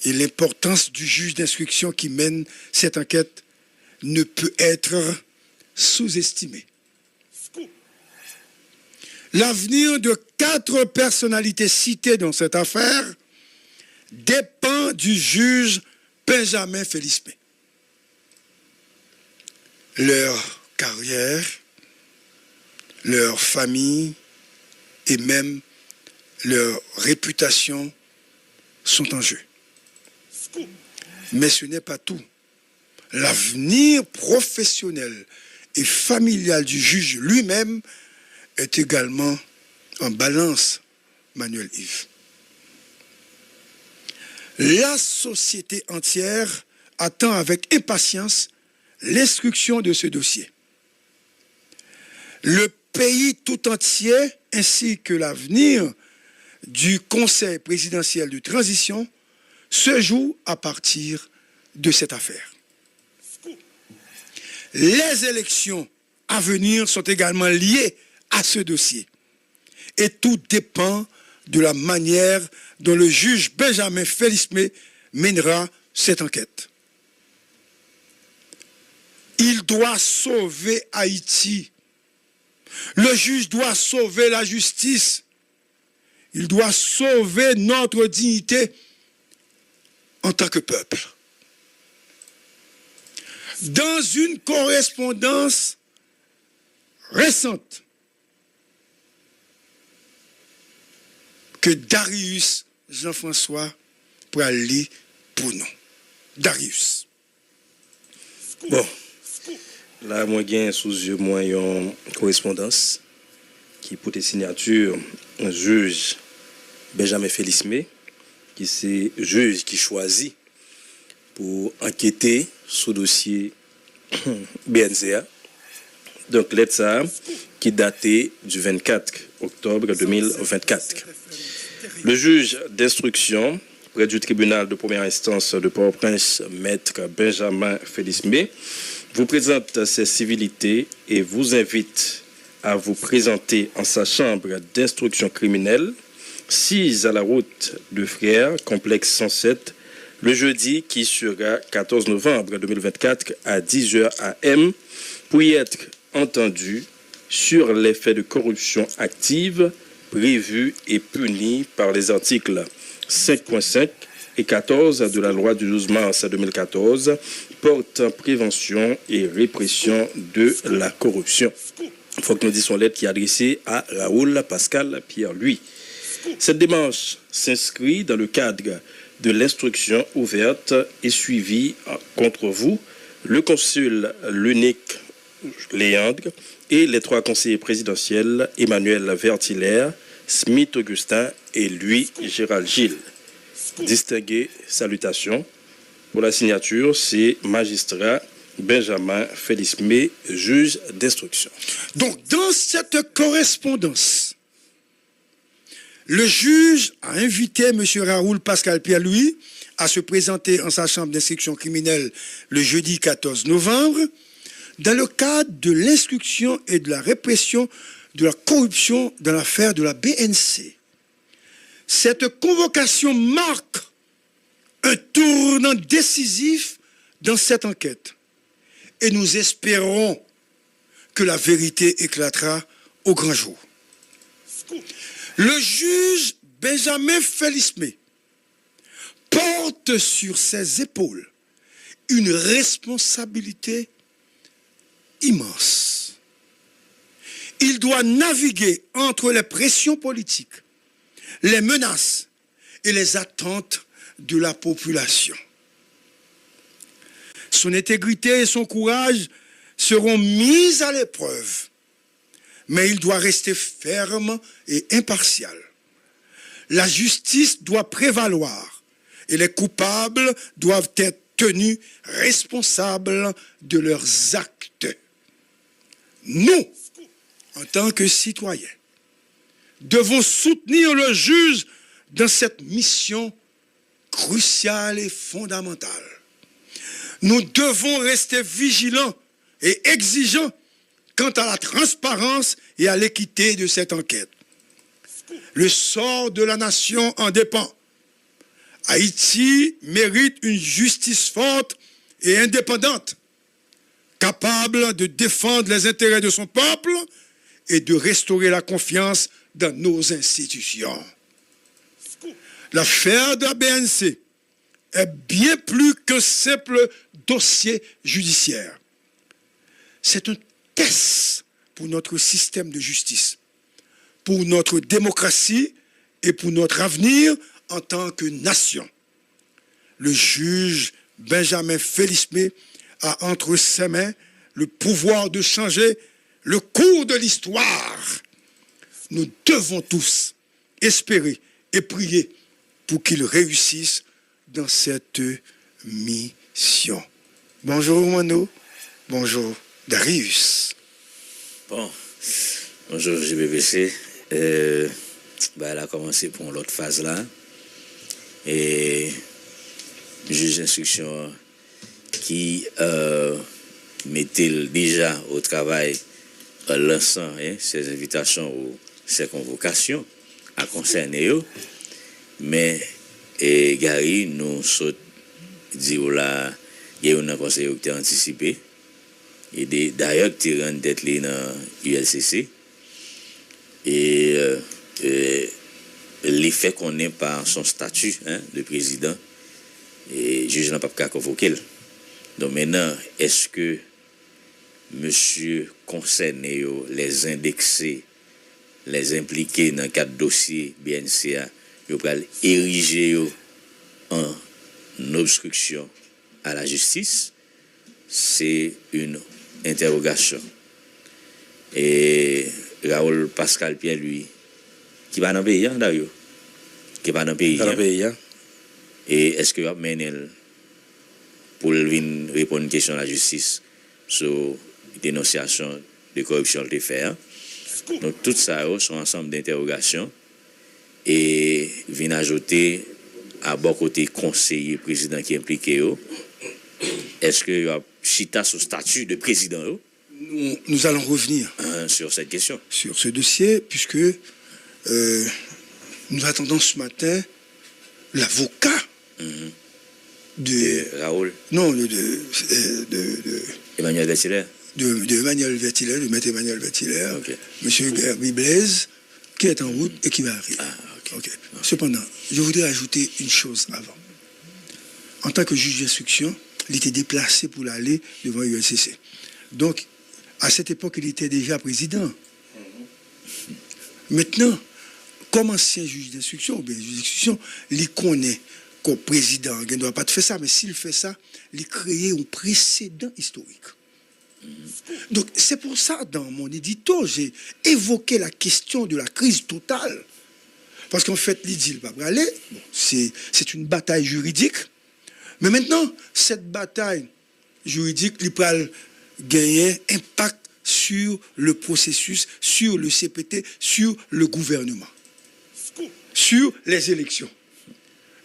et l'importance du juge d'instruction qui mène cette enquête ne peut être sous-estimée. L'avenir de 4 personnalités citées dans cette affaire dépend du juge Benjamin Félismé. Leur carrière, leur famille et même leur réputation sont en jeu. Mais ce n'est pas tout. L'avenir professionnel et familial du juge lui-même est également en balance, Manuel Yves. La société entière attend avec impatience l'instruction de ce dossier. Le pays tout entier, ainsi que l'avenir du Conseil présidentiel de transition, se joue à partir de cette affaire. Les élections à venir sont également liées à ce dossier. Et tout dépend de la manière dont le juge Benjamin Félismé mènera cette enquête. Il doit sauver Haïti. Le juge doit sauver la justice. Il doit sauver notre dignité en tant que peuple. Dans une correspondance récente que Darius Jean-François pourra lire pour nous. Darius. Bon, là, moi, j'ai sous yeux moi une correspondance qui pour des signatures un juge Benjamin Félismé, qui c'est juge qui choisit pour enquêter sur le dossier BNCA. Donc, lettre ça, qui datait du 24 octobre 2024. Le juge d'instruction près du tribunal de première instance de Port-au-Prince, maître Benjamin Félismé, vous présente ses civilités et vous invite à vous présenter en sa chambre d'instruction criminelle, 6 à la route de Frères, complexe 107, le jeudi qui sera 14 novembre 2024 à 10h AM pour y être entendu sur les faits de corruption active prévus et punis par les articles 5.5 et 14 de la loi du 12 mars 2014 portant prévention et répression de la corruption. Il faut que nous disions lettre qui est adressée à Raoul Pascal Pierre-Louis. Cette démarche s'inscrit dans le cadre de l'instruction ouverte et suivie contre vous, le consul l'unique Léandre et les 3 conseillers présidentiels Emmanuel Vertiller, Smith Augustin et Louis Gérald Gilles. Distinguées salutations. Pour la signature, c'est magistrat Benjamin Félismé, juge d'instruction. Donc, dans cette correspondance, le juge a invité M. Raoul Pascal Pierre-Louis à se présenter en sa chambre d'instruction criminelle le jeudi 14 novembre dans le cadre de l'instruction et de la répression de la corruption dans l'affaire de la BNC. Cette convocation marque un tournant décisif dans cette enquête et nous espérons que la vérité éclatera au grand jour. Le juge Benjamin Félismé porte sur ses épaules une responsabilité immense. Il doit naviguer entre les pressions politiques, les menaces et les attentes de la population. Son intégrité et son courage seront mis à l'épreuve, mais il doit rester ferme et impartial. La justice doit prévaloir et les coupables doivent être tenus responsables de leurs actes. Nous, en tant que citoyens, devons soutenir le juge dans cette mission cruciale et fondamentale. Nous devons rester vigilants et exigeants quant à la transparence et à l'équité de cette enquête. Le sort de la nation en dépend. Haïti mérite une justice forte et indépendante, capable de défendre les intérêts de son peuple et de restaurer la confiance dans nos institutions. L'affaire de la BNC est bien plus qu'un simple dossier judiciaire. C'est un test pour notre système de justice, pour notre démocratie et pour notre avenir en tant que nation. Le juge Benjamin Félismé a entre ses mains le pouvoir de changer le cours de l'histoire. Nous devons tous espérer et prier pour qu'il réussisse dans cette mission. Bonjour Mano, bonjour Darius. Bon, bonjour JBPC. Elle a commencé pour l'autre phase là. Et juge d'instruction qui mettait déjà au travail lançant ses invitations ou ses convocations à concerner eux. Mais Gary nous saute dit là il y a un conseil qui a anticipé et d'ailleurs qui rend d'être là dans ULCC et l'effet qu'on est par son statut de président et juge n'a pas convoqué. Donc maintenant est-ce que monsieur concerné les indexés les impliqués dans quatre dossiers BNCA ils vont ériger en obstruction à la justice, c'est une interrogation. Et Raoul Pascal Pierre, lui, qui va dans le pays, d'ailleurs, qui va dans le pays. Et est-ce qu'il va mener pour venir répondre à une question à la justice sur dénonciation de corruption de fait. Donc, tout ça sont ensemble d'interrogations. Et vient ajouter à bon côté conseiller président qui est impliqué. Est-ce qu'il y a chita sur statut de président? Nous allons revenir sur cette question. Sur ce dossier, puisque nous attendons ce matin l'avocat de Raoul. Non, Emmanuel Vertiller. De Emmanuel Vertiller, de maître Emmanuel Vertiller, Okay. Monsieur Gerby Blaise, qui est en route et qui va arriver. Okay. Cependant, je voudrais ajouter une chose avant. En tant que juge d'instruction, il était déplacé pour aller devant l'ULCC. Donc, à cette époque, il était déjà président. Maintenant, comme ancien juge d'instruction, ou bien juge d'instruction, il connaît comme président, il ne doit pas faire ça, mais s'il fait ça, il crée un précédent historique. Donc, c'est pour ça, dans mon édito, j'ai évoqué la question de la crise totale. Parce qu'en fait, l'idée va aller, c'est une bataille juridique. Mais maintenant, cette bataille juridique, il va gagner impact sur le processus, sur le CPT, sur le gouvernement, sur les élections.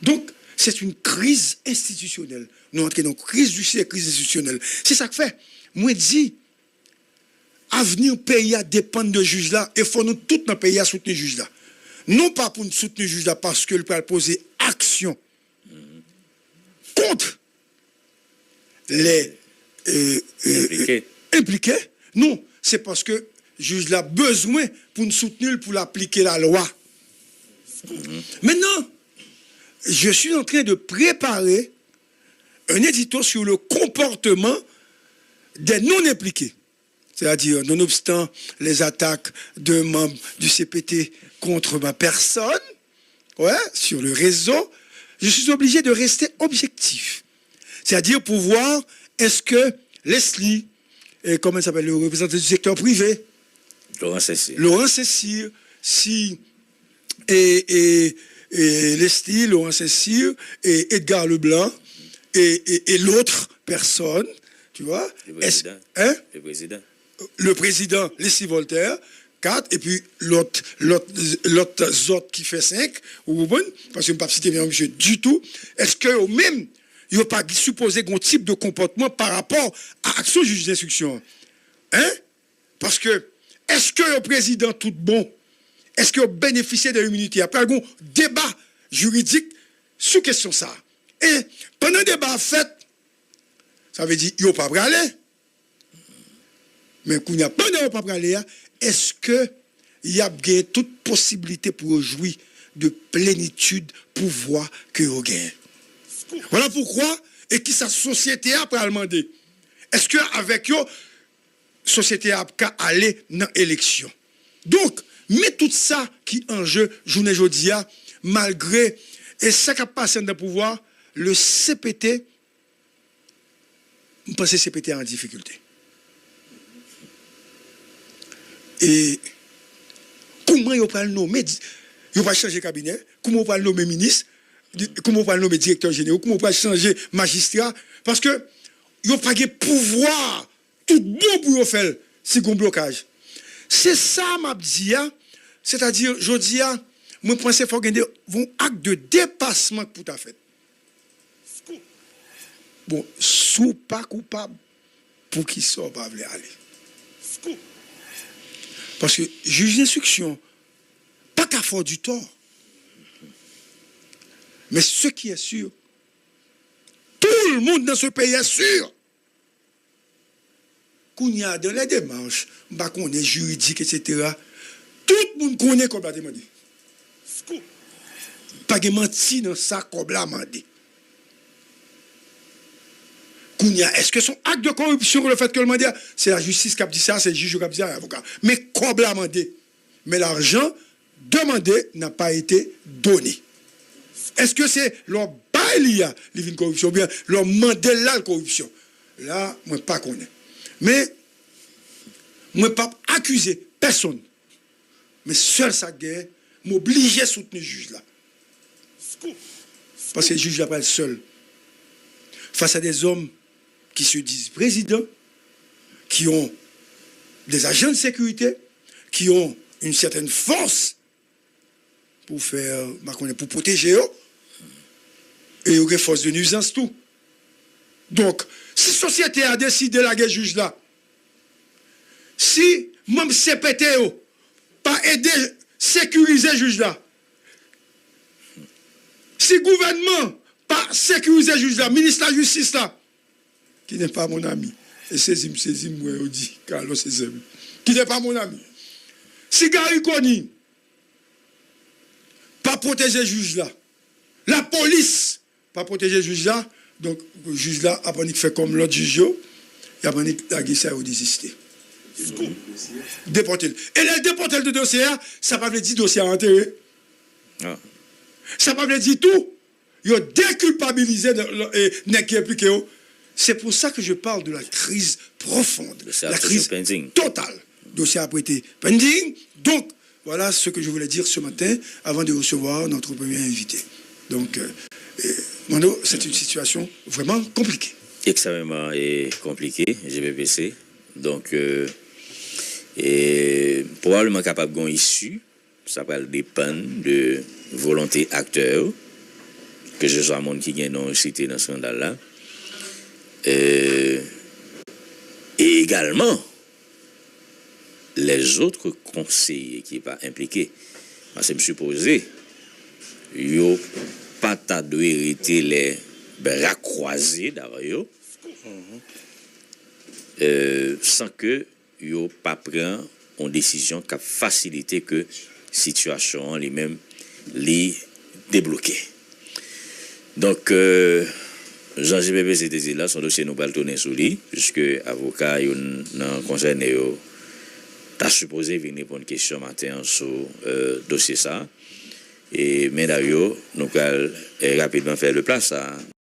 Donc, c'est une crise institutionnelle. Nous entrons dans une crise judiciaire, crise institutionnelle. C'est ça que fait. Moi, je dis, avenir pays à dépendre de juge là, et il faut nous tous dans le pays à soutenir le juge là. Non pas pour nous soutenir le juge là parce qu'il peut poser action contre les impliqués. Non, c'est parce que le juge a besoin pour nous soutenir, pour l'appliquer la loi. Maintenant, je suis en train de préparer un édito sur le comportement des non-impliqués. C'est-à-dire, nonobstant les attaques de membres du CPT contre ma personne, sur le réseau, je suis obligé de rester objectif. C'est-à-dire pour voir est-ce que Leslie, comment il s'appelle, le représentant du secteur privé, Laurent Cécile, si Leslie, Laurent Cécile et Edgar Leblanc et l'autre personne, tu vois, le président Leslie Voltaire, 4, et puis l'autre qui fait 5, parce que je ne pas citer bien monsieur du tout, est-ce que même il n'y a pas supposé un type de comportement par rapport à l'action du juge d'instruction? Parce que, est-ce que le président tout bon, est-ce qu'il a bénéficié de l'immunité? Après un débat juridique sous question ça. Et pendant le débat fait, ça veut dire yo pas aller. Mais quand il n'y a pas de pas aller, est-ce que il y a bien toute possibilité pour jouir de plénitude pouvoir que vous gagnez? Voilà pourquoi et qui sa société a pas demander. Est-ce que avec eux société a aller dans élection? Donc, mais tout ça qui en jeu journée jodia malgré et ça qui passe dans le pouvoir, le CPT, je pense que CPT est en difficulté. Et comment ils vont le nommer? Ils vont changer cabinet? Comment ils vont le nommer ministre? Comment ils vont le nommer directeur général? Comment ils vont changer magistrat? Parce que ils n'ont pas de pouvoir tout bon pour faire si un blocage. C'est ça, ma dit, c'est-à-dire, je dis, moi, je pense qu'il faut gagner un acte de dépassement pour ta fête. Bon, sous pas coupable, pour qui sort pas aller. Parce que juge d'instruction, pas qu'à faire du tort. Mais ce qui est sûr, tout le monde dans ce pays est sûr. Qu'on y a dans les démarches, qu'on est juridique, etc. Tout le monde connaît comme la demandé. Pas de mentir dans ça comme la demandé. Est-ce que son acte de corruption, le fait que le mandat, c'est la justice qui a dit ça, c'est le juge qui a dit ça, l'avocat. Mais comme la demandé. Mais l'argent demandé n'a pas été donné. Est-ce que c'est leur bail a une corruption, ou bien leur mandat la corruption? Là, moi, pas connaître. Mais, moi, pas accuser personne. Mais seul ça guerre, m'obliger à soutenir le juge là. Parce que le juge là pas le seul. Face à des hommes qui se disent présidents, qui ont des agents de sécurité, qui ont une certaine force pour faire, pour protéger eux, et une force de nuisance tout. Donc, si la société a décidé de la guerre juge là, si même CPT pas aider sécuriser juge là, si le gouvernement pas sécuriser juge là, ministre de la justice là, qui n'est pas mon ami, et saisis moi, on dit, Carlos César, qui n'est pas mon ami. Si Gary Koni pas protéger juge là, la police pas protéger juge là, donc le juge là a pas fait comme l'autre juge, il a pas la guissa ou désister. Déporter. Et le déporter de dossier, ça pas veut dire dossier enterré. Ah. Ça pas veut dire tout. Il a déculpabilisé et qui impliqué. C'est pour ça que je parle de la crise profonde, la crise totale. Le dossier a été pending. Donc, voilà ce que je voulais dire ce matin avant de recevoir notre premier invité. Donc, Mando, c'est une situation vraiment compliquée. Extrêmement compliquée, GBPC. Donc, et probablement capable d'une issue, ça va dépendre de volonté acteur, que ce soit monde qui gagne non cité dans ce scandale-là. Et également, les autres conseillers qui ne sont pas impliqués. Parce que je suppose, ils n'ont pas dû hériter les bras croisés d'ailleurs, sans que ils n'ont pas pris une décision qui a facilité que la situation les-mêmes les débloquer. Donc, Jean-GBP, c'était là, son dossier nous va le tourner sous lui, puisque l'avocat dans le conseil a supposé venir pour une question matin sur le dossier ça. Et mais d'ailleurs, nous allons rapidement faire le place à